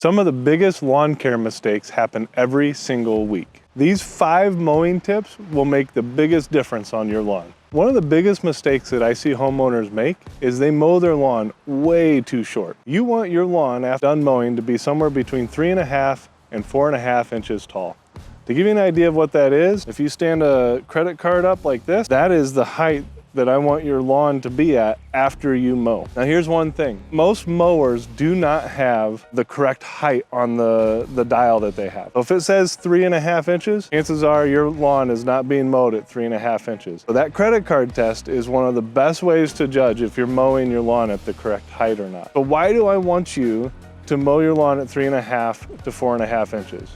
Some of the biggest lawn care mistakes happen every single week. These 5 mowing tips will make the biggest difference on your lawn. One of the biggest mistakes that I see homeowners make is they mow their lawn way too short. You want your lawn after done mowing to be somewhere between 3.5 and 4.5 inches tall. To give you an idea of what that is, if you stand a credit card up like this, that is the height that I want your lawn to be at after you mow. Now here's one thing. Most mowers do not have the correct height on the dial that they have. So if it says 3.5 inches, chances are your lawn is not being mowed at 3.5 inches. So that credit card test is one of the best ways to judge if you're mowing your lawn at the correct height or not. So why do I want you to mow your lawn at 3.5 to 4.5 inches?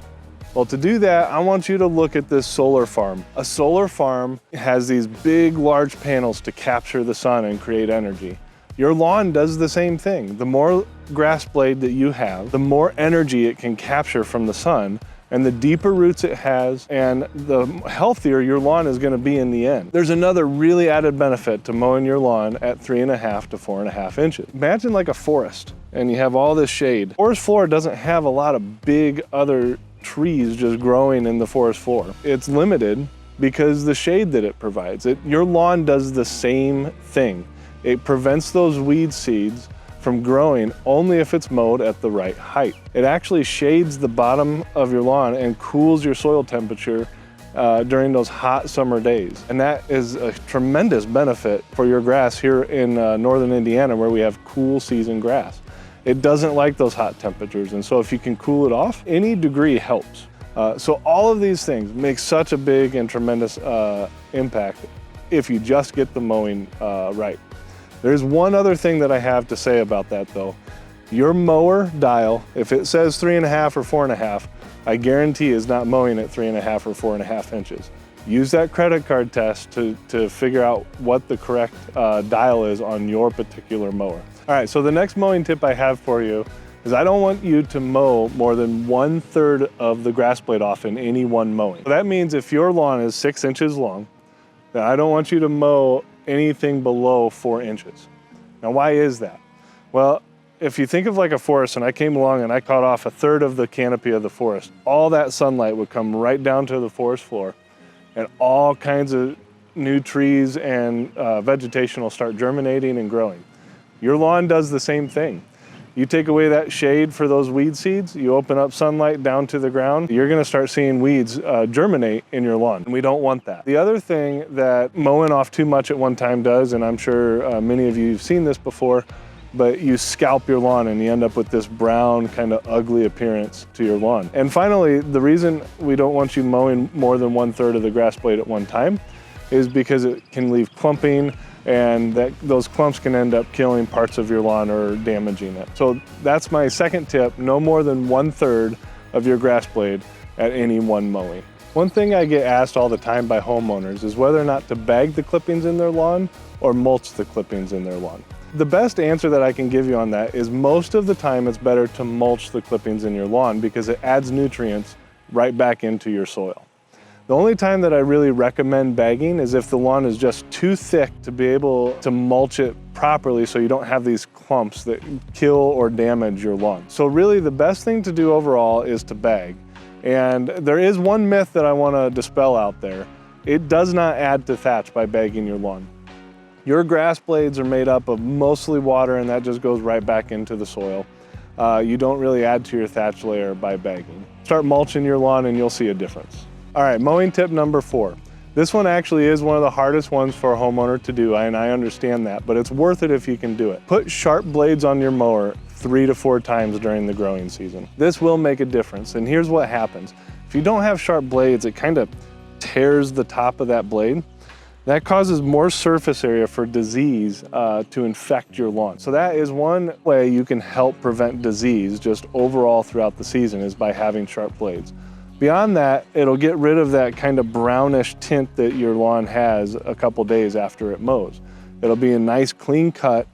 Well, to do that, I want you to look at this solar farm. A solar farm has these big, large panels to capture the sun and create energy. Your lawn does the same thing. The more grass blade that you have, the more energy it can capture from the sun, and the deeper roots it has, and the healthier your lawn is gonna be in the end. There's another really added benefit to mowing your lawn at 3.5 to 4.5 inches. Imagine like a forest, and you have all this shade. Forest floor doesn't have a lot of big other trees just growing in the forest floor. It's limited because the shade that it provides. Your lawn does the same thing. It prevents those weed seeds from growing only if it's mowed at the right height. It actually shades the bottom of your lawn and cools your soil temperature during those hot summer days. And that is a tremendous benefit for your grass here in northern Indiana, where we have cool season grass. It doesn't like those hot temperatures, and so if you can cool it off, any degree helps. So all of these things make such a big and tremendous impact if you just get the mowing right. There's one other thing that I have to say about that though. Your mower dial, if it says 3.5 or 4.5, I guarantee is not mowing at 3.5 or 4.5 inches. Use that credit card test to figure out what the correct dial is on your particular mower. All right, so the next mowing tip I have for you is I don't want you to mow more than 1/3 of the grass blade off in any one mowing. So that means if your lawn is 6 inches long, then I don't want you to mow anything below 4 inches. Now, why is that? Well, if you think of like a forest and I came along and I cut off 1/3 of the canopy of the forest, all that sunlight would come right down to the forest floor, and all kinds of new trees and vegetation will start germinating and growing. Your lawn does the same thing. You take away that shade for those weed seeds, you open up sunlight down to the ground, you're gonna start seeing weeds germinate in your lawn, and we don't want that. The other thing that mowing off too much at one time does, and I'm sure many of you have seen this before, but you scalp your lawn and you end up with this brown kind of ugly appearance to your lawn. And finally, the reason we don't want you mowing more than 1/3 of the grass blade at one time is because it can leave clumping, and those clumps can end up killing parts of your lawn or damaging it. So that's my second tip, no more than 1/3 of your grass blade at any one mowing. One thing I get asked all the time by homeowners is whether or not to bag the clippings in their lawn or mulch the clippings in their lawn. The best answer that I can give you on that is most of the time it's better to mulch the clippings in your lawn because it adds nutrients right back into your soil. The only time that I really recommend bagging is if the lawn is just too thick to be able to mulch it properly so you don't have these clumps that kill or damage your lawn. So really the best thing to do overall is to bag. And there is one myth that I want to dispel out there. It does not add to thatch by bagging your lawn. Your grass blades are made up of mostly water, and that just goes right back into the soil. You don't really add to your thatch layer by bagging. Start mulching your lawn and you'll see a difference. All right, mowing tip number 4. This one actually is one of the hardest ones for a homeowner to do, and I understand that, but it's worth it if you can do it. Put sharp blades on your mower 3 to 4 times during the growing season. This will make a difference, and here's what happens. If you don't have sharp blades, it kind of tears the top of that blade. That causes more surface area for disease to infect your lawn. So that is one way you can help prevent disease just overall throughout the season, is by having sharp blades. Beyond that, it'll get rid of that kind of brownish tint that your lawn has a couple days after it mows. It'll be a nice clean cut,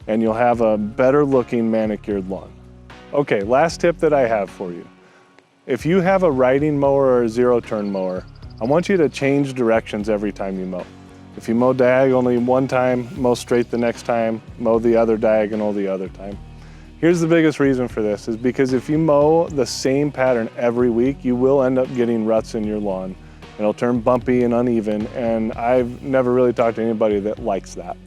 and you'll have a better looking manicured lawn. Okay, last tip that I have for you. If you have a riding mower or a zero-turn mower, I want you to change directions every time you mow. If you mow diagonally one time, mow straight the next time, mow the other diagonal the other time. Here's the biggest reason for this is because if you mow the same pattern every week, you will end up getting ruts in your lawn. It'll turn bumpy and uneven, and I've never really talked to anybody that likes that.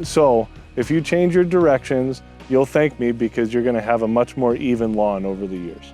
So if you change your directions, you'll thank me because you're gonna have a much more even lawn over the years.